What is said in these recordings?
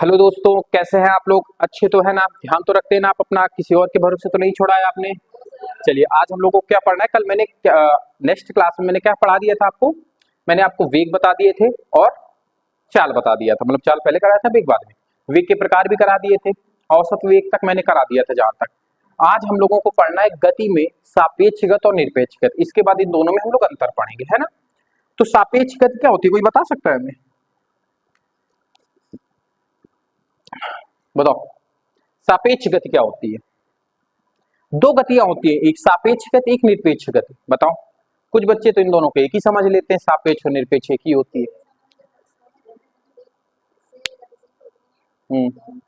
Hello दोस्तों, कैसे हैं आप लोग? अच्छे तो है ना? ध्यान तो रखते हैं ना आप अपना? किसी और के भरोसे तो नहीं छोड़ा है आपने? चलिए, आज हम लोगों को क्या पढ़ना है? कल मैंने नेक्स्ट क्लास में मैंने क्या पढ़ा दिया था आपको? मैंने आपको वेग बता दिए थे और चाल बता दिया था। मतलब चाल पहले कराया था, वेग बाद में। वेग के प्रकार भी करा दिए थे, औसत वेग तक मैंने करा दिया था जहां तक। आज हम लोगों को पढ़ना है गति में सापेक्ष गति और निरपेक्ष गति। इसके बाद इन दोनों में हम लोग अंतर पढ़ेंगे, है ना? तो सापेक्ष गति क्या होती है, कोई बता सकता है हमें? बताओ, सापेक्ष गति क्या होती है? दो गतियां होती है, एक सापेक्ष गति, एक निरपेक्ष गति। बताओ। कुछ बच्चे तो इन दोनों को एक ही समझ लेते हैं, सापेक्ष और निरपेक्ष एक ही होती है। हम्म।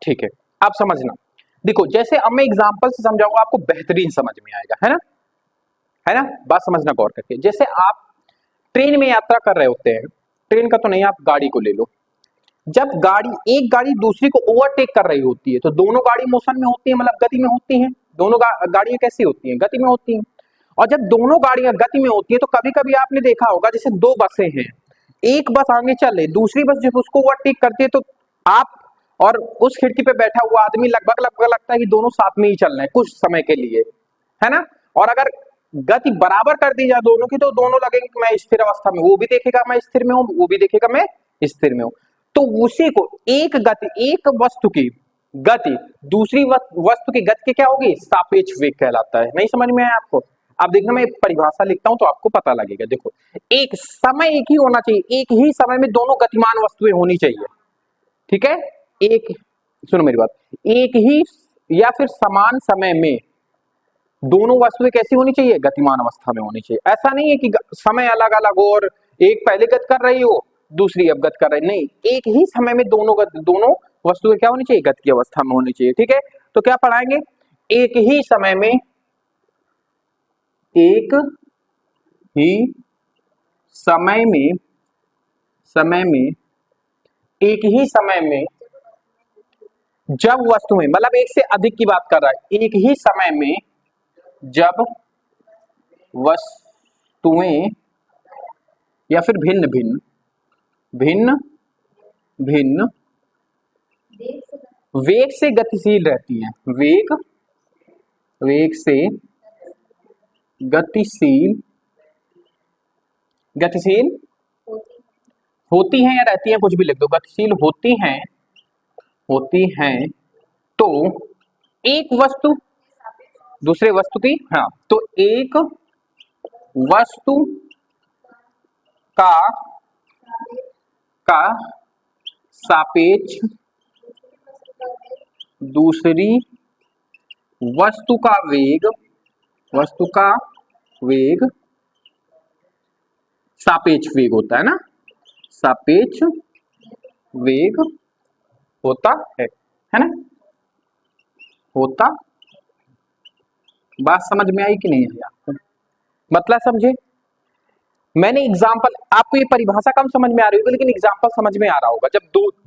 ठीक है, आप समझना। देखो, जैसे अब मैं एग्जांपल से समझाऊंगा, आपको बेहतरीन समझ में आएगा, है ना? है ना? बात समझना गौर करके। जैसे आप ट्रेन में यात्रा कर रहे होते हैं, ट्रेन का तो नहीं, आप गाड़ी को ले लो। जब एक गाड़ी दूसरी को ओवरटेक कर रही होती है, तो दोनों गाड़ी मोशन में होती है, मतलब गति में होती हैं। दोनों गाड़ियां कैसी होती हैं? गति में होती हैं। और जब दोनों गाड़ियां गति में होती है, तो कभी कभी आपने देखा होगा, जैसे दो बसें हैं, एक बस आगे चल रही, दूसरी बस जब उसको ओवरटेक करती है, तो आप और उस खिड़की पे बैठा हुआ आदमी लगभग लगभग लगता है कि दोनों साथ में ही चल रहे हैं कुछ समय के लिए, है ना? और अगर गति बराबर कर दी जाए दोनों की, तो दोनों लगेंगे कि मैं स्थिर अवस्था में, वो भी देखेगा मैं स्थिर में हूं, वो भी देखेगा मैं स्थिर में हूं। तो उसी को एक वस्तु की गति दूसरी वस्तु की गति के क्या होगी? सापेक्ष वेग कहलाता है। नहीं समझ में आया आपको? आप देखना, मैं परिभाषा लिखता हूं तो आपको पता लगेगा। देखो, एक समय एक ही होना चाहिए, एक ही समय में दोनों गतिमान वस्तुएं होनी चाहिए। ठीक है? एक, सुनो मेरी बात, एक ही या फिर समान समय में दोनों वस्तुएं कैसी होनी चाहिए? गतिमान अवस्था में होनी चाहिए। ऐसा नहीं है कि समय अलग अलग हो और एक पहले गति कर रही हो, दूसरी अब गति कर रही, नहीं, एक ही समय में दोनों वस्तुएं क्या होनी चाहिए? गति की अवस्था में होनी चाहिए। ठीक है? तो क्या पढ़ाएंगे? एक ही समय में, एक ही समय में एक ही समय में जब वस्तुएं, मतलब एक से अधिक की बात कर रहा है, एक ही समय में जब वस्तुएं या फिर भिन्न भिन्न भिन्न वेग से गतिशील रहती हैं, वेग से गतिशील होती हैं या रहती हैं, कुछ भी लिख दो, गतिशील होती हैं तो एक वस्तु दूसरे वस्तु की, हाँ, तो एक वस्तु का का सापेक्ष दूसरी वस्तु का वेग सापेक्ष वेग होता है ना? सापेक्ष वेग होता है ना? होता। बात समझ में आई कि नहीं आई आपको? मतलब समझे? मैंने एग्जाम्पल, आपको ये परिभाषा कम समझ में आ रही होगी, लेकिन एग्जाम्पल समझ में आ रहा होगा। जब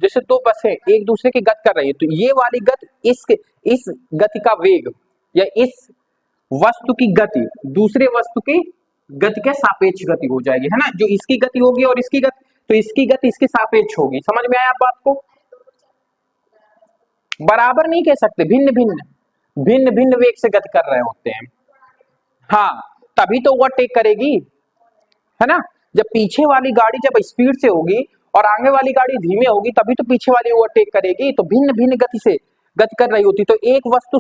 जैसे दो बसें एक दूसरे की गति कर रही है, तो ये वाली गति इस गति का वेग या इस वस्तु की गति दूसरे वस्तु की गति के सापेक्ष गति हो जाएगी, है ना? जो इसकी गति होगी और इसकी गति, तो इसकी गति इसके सापेक्ष होगी। समझ में आया आप बात को? बराबर नहीं कह सकते, भिन्न भिन्न वेग से गति कर रहे होते हैं। हाँ, तभी तो ओवरटेक करेगी, है ना? जब पीछे वाली गाड़ी जब स्पीड से होगी और आगे वाली गाड़ी धीमे होगी, तभी तो पीछे वाली ओवरटेक करेगी। तो भिन्न भिन्न गति से गति कर रही होती, तो एक वस्तु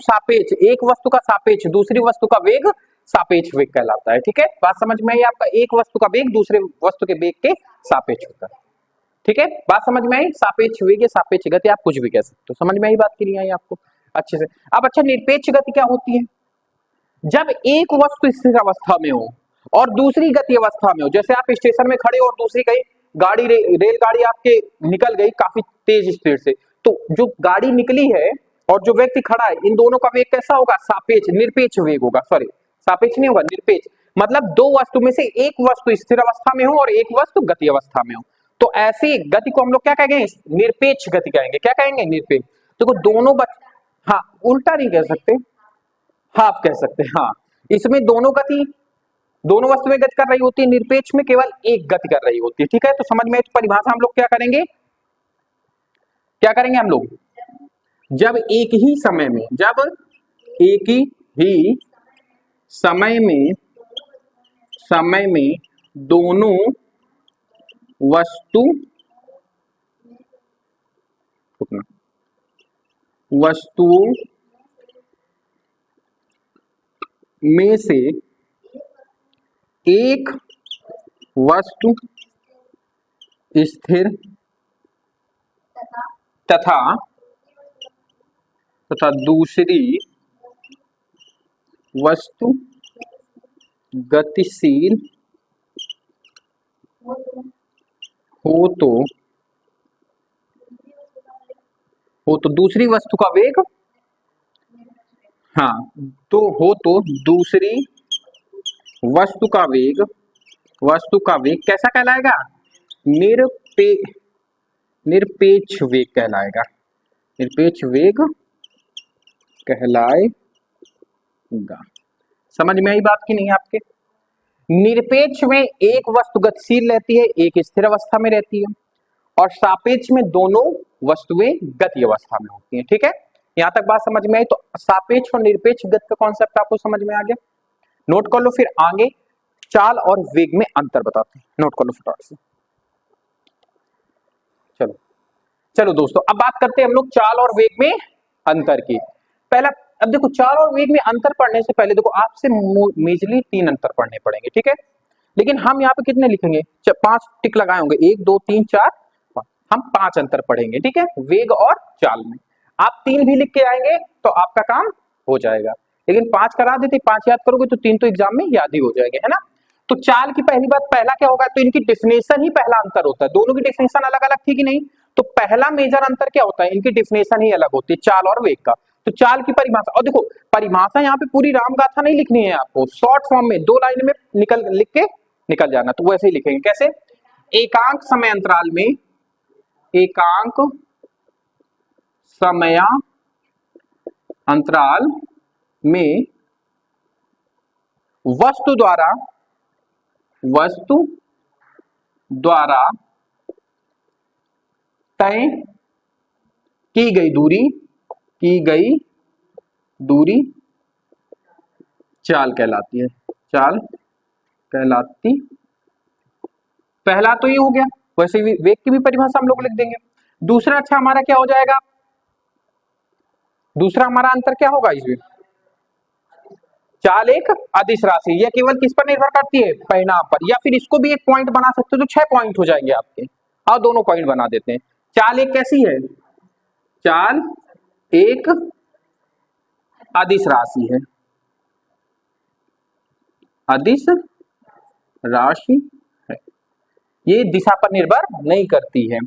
का सापेक्ष दूसरी वस्तु का वेग सापेक्ष वेग कहलाता है। ठीक है? बात समझ में आई आपका? एक वस्तु का वेग दूसरे वस्तु के वेग के सापेक्ष होता है। ठीक है? बात समझ में आई? सापेक्ष वेग या सापेक्ष गति, आप कुछ भी कह सकते हो। समझ में आई बात की नहीं आई आपको? अच्छे से। अब अच्छा, निरपेक्ष गति क्या होती है? जब एक वस्तु स्थिर अवस्था में हो और दूसरी गति अवस्था में हो, जैसे आप स्टेशन में खड़े हो और दूसरी कहीं गाड़ी रेलगाड़ी आपके निकल गई काफी तेज स्पीड से, तो जो गाड़ी निकली है और जो व्यक्ति खड़ा है, इन दोनों का वेग कैसा होगा? निरपेक्ष वेग होगा। सॉरी, सापेक्ष नहीं होगा, निरपेक्ष। मतलब दो वस्तु में से एक वस्तु स्थिर अवस्था में हो और एक वस्तु गति अवस्था में हो, तो ऐसी गति को हम लोग क्या कहेंगे? निरपेक्ष गति कहेंगे। क्या कहेंगे? निरपेक्ष। देखो दोनों हाँ, उल्टा नहीं कह सकते, हाफ कह सकते हैं। हाँ, इसमें दोनों वस्तुएं गति कर रही होती है, निरपेक्ष में केवल एक गति कर रही होती है। ठीक है, तो समझ में, तो परिभाषा हम लोग क्या करेंगे हम लोग, जब एक ही समय में दोनों वस्तुओं में से एक वस्तु स्थिर तथा दूसरी वस्तु गतिशील हो तो दूसरी वस्तु का वेग, हाँ, तो दूसरी वस्तु का वेग कैसा कहलाएगा? निरपेक्ष वेग कहलाएगा। निरपेक्ष वेग कहलाएगा। समझ में आई बात की नहीं आपके? निरपेक्ष में एक वस्तु गतिशील रहती है, एक स्थिर अवस्था में रहती है, और सापेक्ष में दोनों वस्तुएं गति अवस्था में होती हैं। ठीक है, यहां तक बात समझ में आई? तो सापेक्ष और निरपेक्ष गति का कॉन्सेप्ट आपको समझ में आ गया। नोट कर लो, फिर आगे चाल और वेग में अंतर बताते हैं। नोट कर लो फटाफट से। चलो दोस्तों, अब बात करते हैं हम लोग चाल और वेग में अंतर की। पहला, अब देखो, चाल और वेग में अंतर पढ़ने से पहले देखो आपसे मेजरली 3 अंतर पढ़ने पड़ेंगे। ठीक है, लेकिन हम यहाँ पे कितने लिखेंगे? 5 टिक लगाए होंगे, 1 2 3 4 5। हम 5 अंतर पढ़ेंगे। ठीक है, वेग और चाल में। आप 3 भी लिख के आएंगे तो आपका काम हो जाएगा, लेकिन 5 करा देते, 5 याद करोगे तो 3 तो एग्जाम में याद ही हो जाएंगे, है ना। तो चाल की पहली बात, पहला क्या होगा? तो इनकी डेफिनेशन ही पहला अंतर होता है। दोनों की डेफिनेशन अलग अलग थी कि नहीं? तो पहला मेजर अंतर क्या होता है? इनकी डेफिनेशन ही अलग होती है, चाल और वेग का। तो चाल की परिभाषा, और देखो परिभाषा यहाँ पे पूरी रामगाथा नहीं लिखनी है आपको, शॉर्ट फॉर्म में 2 लाइन में लिख के निकल जाना। तो वैसे ही लिखेंगे, कैसे? एकांक समय अंतराल में वस्तु द्वारा तय की गई दूरी चाल कहलाती है। पहला तो ये हो गया। वैसे वेग की भी परिभाषा हम लोग लिख देंगे। दूसरा, अच्छा, हमारा क्या हो जाएगा? दूसरा हमारा अंतर क्या होगा इसमें? चाल एक अदिश राशि। यह केवल किस पर निर्भर करती है? परिणाम पर। या फिर इसको भी एक पॉइंट बना सकते हो तो 6 पॉइंट हो जाएंगे आपके। और दोनों पॉइंट बना देते हैं। चाल एक कैसी है? चाल एक अदिश राशि है, अदिश राशि है। ये दिशा पर निर्भर नहीं करती है।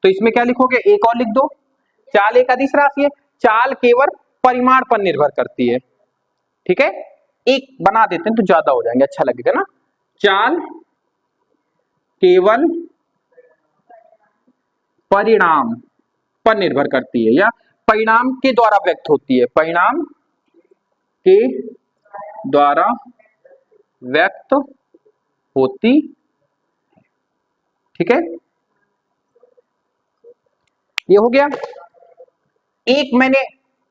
तो इसमें क्या लिखोगे? एक और लिख दो, चाल एक अदिश राशि है, चाल केवल परिमाण पर निर्भर करती है। ठीक है, एक बना देते हैं तो ज्यादा हो जाएंगे, अच्छा लगेगा ना। चाल केवल परिणाम पर निर्भर करती है, या परिणाम के द्वारा व्यक्त होती है, परिणाम के द्वारा व्यक्त होती। ठीक है, ये हो गया। एक मैंने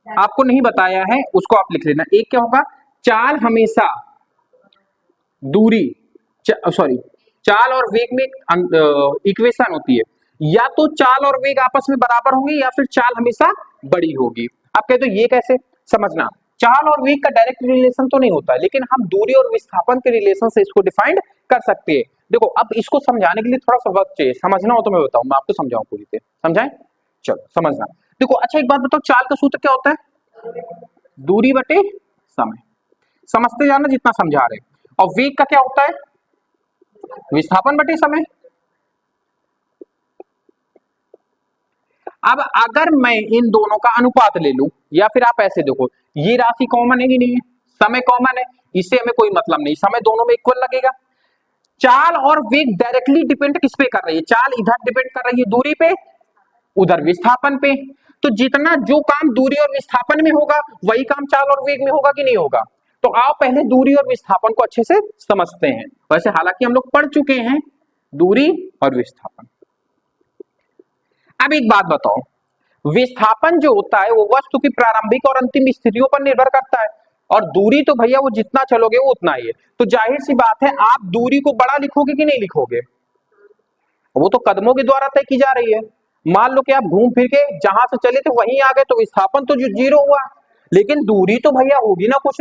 आपको नहीं बताया है, उसको आप लिख लेना। एक क्या होगा? चाल हमेशा चाल और वेग में इक्वेशन होती है, या तो चाल और वेग आपस में बराबर होंगे या फिर चाल हमेशा बड़ी होगी। आप कहते हो ये कैसे? समझना, चाल और वेग का डायरेक्ट रिलेशन तो नहीं होता है, लेकिन हम दूरी और विस्थापन के रिलेशन से इसको डिफाइंड कर सकते हैं। देखो, अब इसको समझाने के लिए थोड़ा सा वक्त चाहिए। समझना हो तो मैं बताऊं, मैं आपको समझाऊं पूरी तरह। समझाएं? चलो समझना। देखो, अच्छा, एक बात बताओ, चाल का सूत्र क्या होता है? दूरी बटे समय। समझते जाना जितना समझा रहे। और वेग का क्या होता है? विस्थापन बटे समय। अब अगर मैं इन दोनों का अनुपात ले लूं, या फिर आप ऐसे देखो, ये राशि कॉमन है कि नहीं है? समय कॉमन है, इससे हमें कोई मतलब नहीं, समय दोनों में इक्वल लगेगा। चाल और वेग डायरेक्टली डिपेंड किस पे कर रही है? चाल इधर डिपेंड कर रही है दूरी पे, उधर विस्थापन पे। तो जितना जो काम दूरी और विस्थापन में होगा वही काम चाल और वेग में होगा कि नहीं होगा? तो आओ पहले दूरी और विस्थापन को अच्छे से समझते हैं। वैसे हालांकि हम लोग पढ़ चुके हैं दूरी और विस्थापन। अब एक बात बताओ, विस्थापन जो होता है वो वस्तु की प्रारंभिक और अंतिम स्थितियों पर निर्भर करता है, और दूरी तो भैया वो जितना चलोगे वो उतना ही है। तो जाहिर सी बात है आप दूरी को बड़ा लिखोगे कि नहीं लिखोगे, वो तो कदमों के द्वारा तय की जा रही है। मान लो कि आप घूम फिर के जहां से चले थे वहीं आ गए तो विस्थापन तो जो 0 हुआ, लेकिन दूरी तो भैया होगी ना कुछ।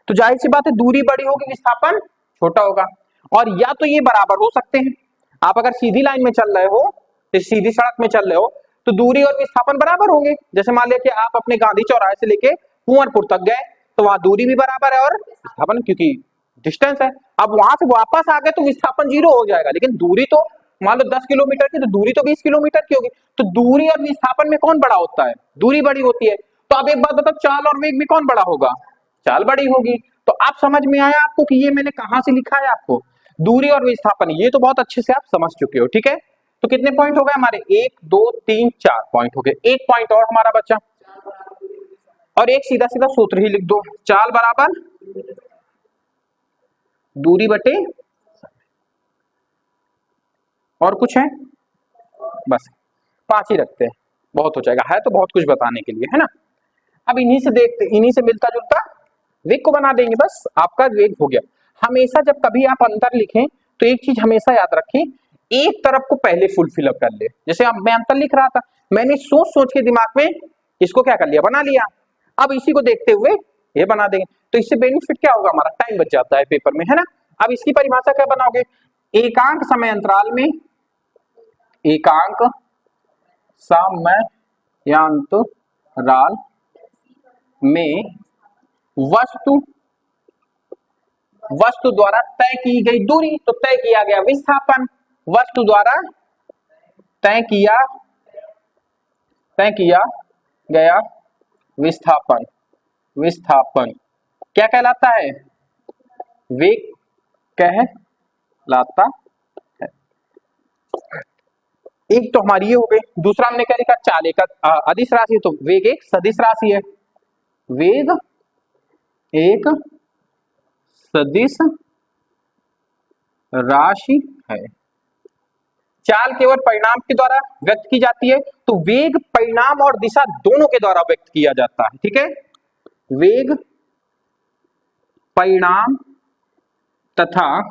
तो जाहिर सी बात है दूरी बड़ी होगी, विस्थापन छोटा होगा। और या तो ये बराबर हो सकते हैं, आप अगर सीधी लाइन में चल रहे हो, सीधी सड़क में चल रहे हो, तो दूरी और विस्थापन बराबर होंगे। जैसे मान लिया कि आप अपने गांधी चौराहे से लेके कुंवरपुर तक गए, तो वहां दूरी भी बराबर है और विस्थापन, क्योंकि डिस्टेंस है। अब वहां से वापस आ गए तो विस्थापन 0 हो जाएगा, लेकिन दूरी तो मान लो 10 किलोमीटर की, तो दूरी तो 20 किलोमीटर की होगी। तो दूरी और विस्थापन में कौन बड़ा होता है, दूरी बड़ी होती है। तो अब एक बात बताओ, चाल और वेग में कौन बड़ा होगा, चाल बड़ी होगी। तो आप समझ में आया आपको कि ये मैंने कहां से लिखा है आपको, दूरी और विस्थापन, ये तो बहुत अच्छे से आप समझ चुके हो। ठीक है, तो कितने पॉइंट हो गए हमारे, 1 2 3 4 पॉइंट हो गए। एक पॉइंट और हमारा बच्चा, और एक सीधा सीधा सूत्र ही लिख दो, चाल बराबर दूरी बटे, और कुछ है, बस 5 ही रखते हैं, बहुत हो जाएगा, है तो बहुत कुछ बताने के लिए, है ना। अब इन्हीं से देखते, इन्हीं से मिलता जुलता वेग को बना देंगे, बस आपका वेग हो गया। हमेशा जब कभी आप अंतर लिखें तो एक चीज हमेशा याद रखें, एक तरफ को पहले फुल फिलअप कर ले। जैसे अब मैं अंतर लिख रहा था, मैंने सोच सोच के दिमाग में इसको क्या कर लिया, बना लिया। अब इसी को देखते हुए ये बना देंगे, तो इससे बेनिफिट क्या होगा, हमारा टाइम बच जाता है पेपर में, है ना। अब इसकी परिभाषा क्या बनाओगे, एकांक समय अंतराल में, एकांक समयांतराल में वस्तु द्वारा तय की गई दूरी, तो तय किया गया विस्थापन, वस्तु द्वारा तय किया गया विस्थापन क्या कहलाता है, वेग कहलाता है। एक तो हमारी ये हो गई, दूसरा हमने क्या लिखा, चाल एक अदिश राशि है, तो वेग एक सदिश राशि है, वेग एक सदिश राशि है। चाल केवल परिणाम के द्वारा व्यक्त की जाती है, तो वेग परिणाम और दिशा दोनों के द्वारा व्यक्त किया जाता है। ठीक है, वेग परिणाम तथा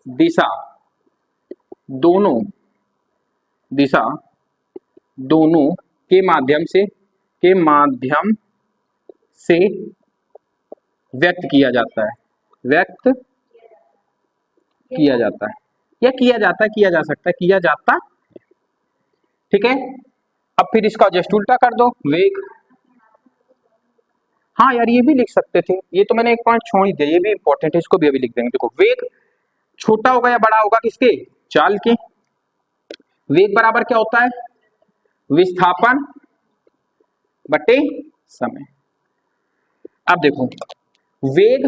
दिशा दोनों के माध्यम से व्यक्त किया जाता है, किया जाता जा सकता है, किया जाता। ठीक है, अब फिर इसका जस्ट उल्टा कर दो, वेग, हाँ यार ये भी लिख सकते थे, ये तो मैंने एक पॉइंट छोड़ ही दिया, ये भी इंपॉर्टेंट है, इसको भी अभी लिख देंगे। देखो वेग छोटा होगा या बड़ा होगा किसके, चाल के। वेग बराबर क्या होता है, विस्थापन बटे समय। अब देखो वेग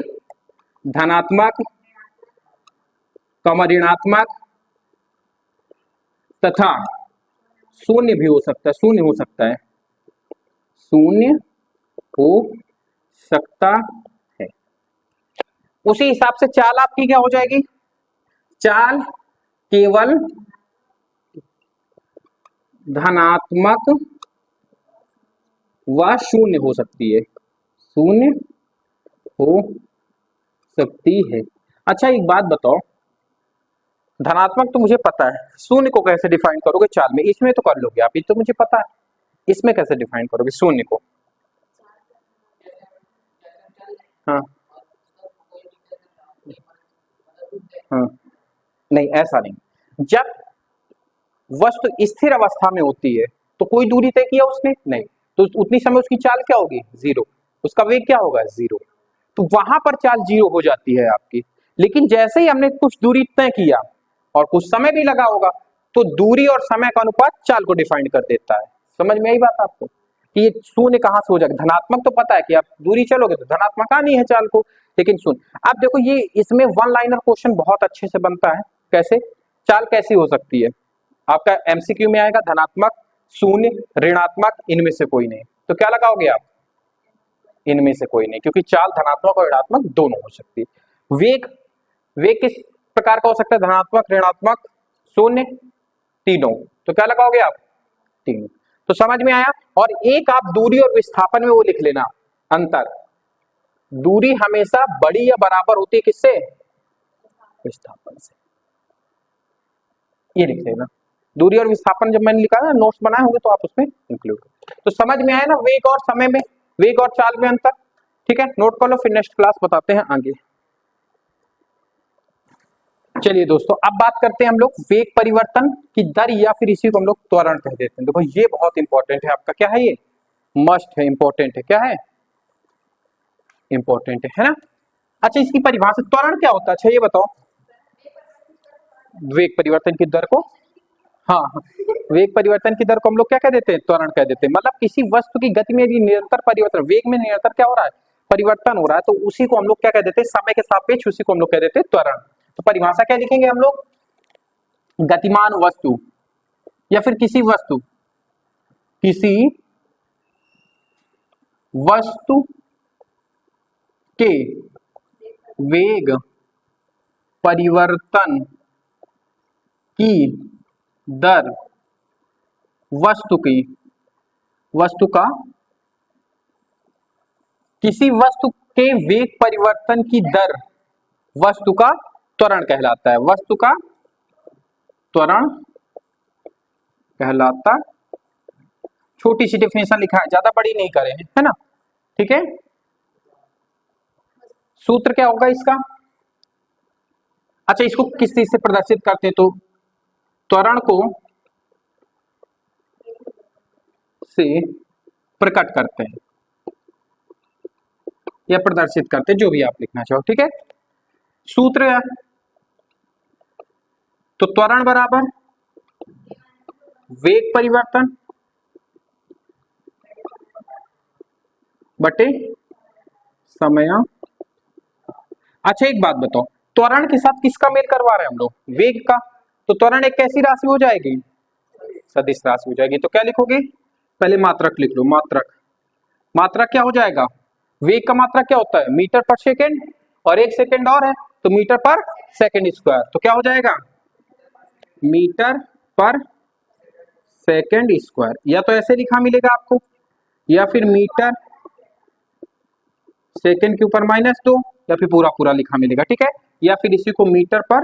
धनात्मक, ऋणात्मक तथा शून्य भी हो सकता है, शून्य हो सकता है। उसी हिसाब से चाल आपकी क्या हो जाएगी, चाल केवल धनात्मक व शून्य हो सकती है, अच्छा एक बात बताओ, धनात्मक तो मुझे पता है, शून्य को कैसे डिफाइन करोगे चाल में, इसमें तो कर लोगे आप, ये तो मुझे पता है, इसमें कैसे डिफाइन करोगे शून्य को। हाँ हाँ, नहीं ऐसा नहीं, जब वस्तु स्थिर अवस्था में होती है तो कोई दूरी तय किया उसने नहीं, तो उतनी समय उसकी चाल क्या होगी, 0, उसका वेग क्या होगा, 0, तो वहां पर चाल 0 हो जाती है आपकी। लेकिन जैसे ही हमने कुछ दूरी तय किया और कुछ समय भी लगा होगा, तो दूरी और समय का अनुपात चाल को डिफाइन कर देता है। समझ में आई बात आपको, कि ये शून्य कहां से हो जाएगा, धनात्मक तो पता है कि आप दूरी चलोगे तो धनात्मक आनी है चाल को, लेकिन शून्य। अब देखो ये इसमें वन लाइनर क्वेश्चन बहुत अच्छे से बनता है, कैसे, चाल कैसी हो सकती है, आपका एमसीक्यू में आएगा धनात्मक, शून्य, ऋणात्मक, इनमें से कोई नहीं, तो क्या लगाओगे आप, इनमें से कोई नहीं, क्योंकि चाल धनात्मक और ऋणात्मक दोनों हो सकती है। वेग, वेग किस प्रकार का हो सकता है? धनात्मक, ऋणात्मक, शून्य, तीनों। तो क्या लगाओगे आप? तीनों। तो समझ में आया। और एक आप दूरी और विस्थापन में वो लिख लेना अंतर, दूरी हमेशा बड़ी या बराबर होती है किससे? विस्थापन से। ये लिख लेना, दूरी और विस्थापन जब मैंने लिखा ना, नोट्स बनाए होंगे तो आप उसमें इंक्लूड करो। तो समझ में आया ना, वेग और समय में, वेग और चाल में अंतर। ठीक है, नोट कर लो, फिर नेक्स्ट क्लास बताते हैं आगे। चलिए दोस्तों, अब बात करते हैं हम लोग वेग परिवर्तन की दर, या फिर इसी को हम लोग त्वरण कह देते हैं। देखो ये बहुत इंपॉर्टेंट है आपका, क्या है ये? मस्ट है, इंपॉर्टेंट है। क्या है? इंपॉर्टेंट है ना। अच्छा, इसकी परिभाषा त्वरण क्या होता है? अच्छा ये बताओ। वेग परिवर्तन की दर को, हाँ हाँ, वेग परिवर्तन की दर को हम लोग क्या कह देते हैं? त्वरण कह देते हैं। मतलब किसी वस्तु की गति में यदि निरंतर परिवर्तन, वेग में निरंतर क्या हो रहा है? परिवर्तन हो रहा है, तो उसी को हम लोग क्या कह देते हैं? समय के सापेक्ष उसी को हम लोग कह देते हैं त्वरण। तो परिभाषा क्या लिखेंगे हम लोग? गतिमान वस्तु या फिर किसी वस्तु के वेग परिवर्तन की दर वस्तु का किसी वस्तु के वेग परिवर्तन की दर वस्तु का त्वरण कहलाता है। वस्तु का त्वरण कहलाता। छोटी सी डेफिनेशन लिखा है, ज्यादा बड़ी नहीं करे हैं, है ना। ठीक है, सूत्र क्या होगा इसका? अच्छा, इसको किस चीज से प्रदर्शित करते हैं? तो त्वरण को से प्रकट करते हैं या प्रदर्शित करते हैं, जो भी आप लिखना चाहो। ठीक है, सूत्र है तो त्वरण बराबर वेग परिवर्तन बटे समय। अच्छा एक बात बताओ, त्वरण के साथ किसका मेल करवा रहे हैं हम लोग? वेग का। तो त्वरण एक कैसी राशि हो जाएगी? सदिश राशि हो जाएगी। तो क्या लिखोगे? पहले मात्रक लिख लो, मात्रक। मात्रक क्या हो जाएगा? वेग का मात्रक क्या होता है? मीटर पर सेकेंड, और एक सेकेंड और है तो मीटर पर सेकेंड स्क्वायर। तो क्या हो जाएगा? Metre per second square. या तो ऐसे लिखा मिलेगा आपको, या फिर मीटर सेकेंड के ऊपर -2, या फिर पूरा पूरा लिखा मिलेगा। ठीक है, या फिर इसी को metre per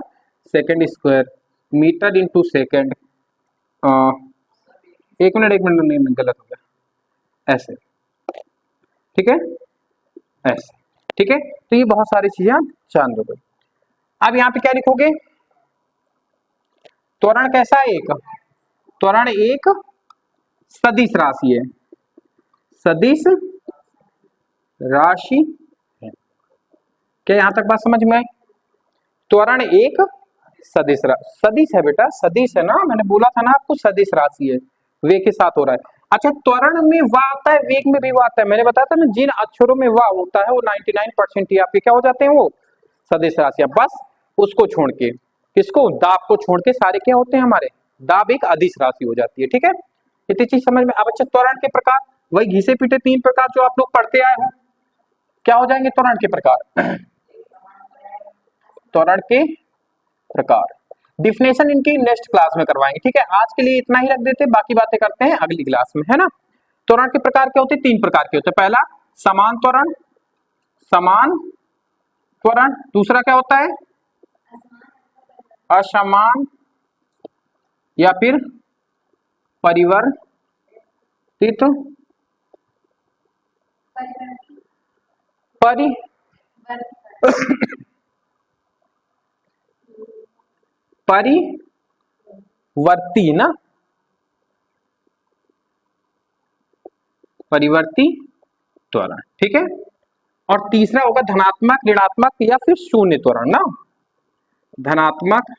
second square, metre into second. एक मिनट नहीं, गलत हो गया, ऐसे। ठीक है, ऐसे। ठीक है, तो ये बहुत सारी चीजें आप जान दोगे। अब यहाँ पे क्या लिखोगे? त्वरण कैसा है? एक त्वरण एक सदिश राशि है, सदिश राशि है। क्या यहां तक बात समझ में आई? त्वरण एक सदिश सदिश है बेटा, सदिश है ना, मैंने बोला था ना आपको, सदिश राशि है, वेग के साथ हो रहा है। अच्छा, त्वरण में वाह आता है, वेग में भी वाह आता है। मैंने बताया था ना, जिन अक्षरों में वाह होता है वो 99% ही आपके क्या हो जाते हैं? वो सदिश राशियां। बस उसको छोड़ के, किसको? दाब को छोड़ के सारे क्या होते हैं हमारे? दाब एक अदिश राशि हो जाती है। ठीक है, इतनी चीज समझ में। अब अच्छा, त्वरण के प्रकार, वही घिसे पीटे 3 प्रकार जो आप लोग पढ़ते आए हो, क्या हो जाएंगे त्वरण के प्रकार? त्वरण के प्रकार डिफिनेशन इनकी नेक्स्ट क्लास में करवाएंगे। ठीक है, आज के लिए इतना ही रख देते, बाकी बातें करते हैं अगली क्लास में, है ना। त्वरण के प्रकार क्या होते हैं? 3 प्रकार के होते हैं। पहला समान त्वरण, समान त्वरण। दूसरा क्या होता है? असमान या फिर परिवर्तित परिवर्ती ना, परिवर्ती त्वरण। ठीक है, और तीसरा होगा धनात्मक, ऋणात्मक या फिर शून्य त्वरण ना। धनात्मक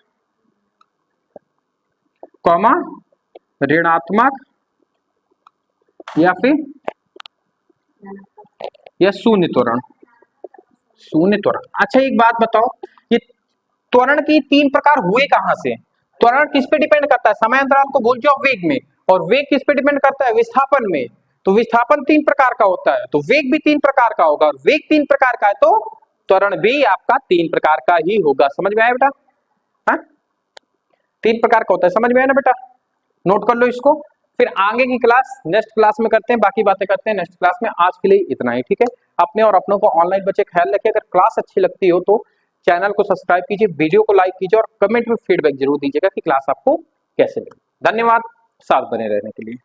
कॉमा ऋणात्मक या फिर या शून्य त्वरण, शून्य त्वरण। अच्छा एक बात बताओ, ये त्वरण की 3 प्रकार हुए कहां से? त्वरण किस पे डिपेंड करता है? समय अंतराल को भूल जाओ, वेग में। और वेग किस पे डिपेंड करता है? विस्थापन में। तो विस्थापन 3 प्रकार का होता है, तो वेग भी 3 प्रकार का होगा, और वेग 3 प्रकार का है तो त्वरण भी आपका 3 प्रकार का ही होगा। समझ में आया बेटा? हाँ, 3 प्रकार का होता है, समझ में आया ना बेटा? नोट कर लो इसको। फिर आगे की क्लास नेक्स्ट क्लास में करते हैं, बाकी बातें करते हैं नेक्स्ट क्लास में। आज के लिए इतना ही, ठीक है? अपने और अपनों को ऑनलाइन बच्चे ख्याल रखिए। अगर क्लास अच्छी लगती हो तो चैनल को सब्सक्राइब कीजिए, वीडियो को लाइक कीजिए और कमेंट में फीडबैक जरूर दीजिएगा कि क्लास आपको कैसे लगी। धन्यवाद साथ बने रहने के लिए।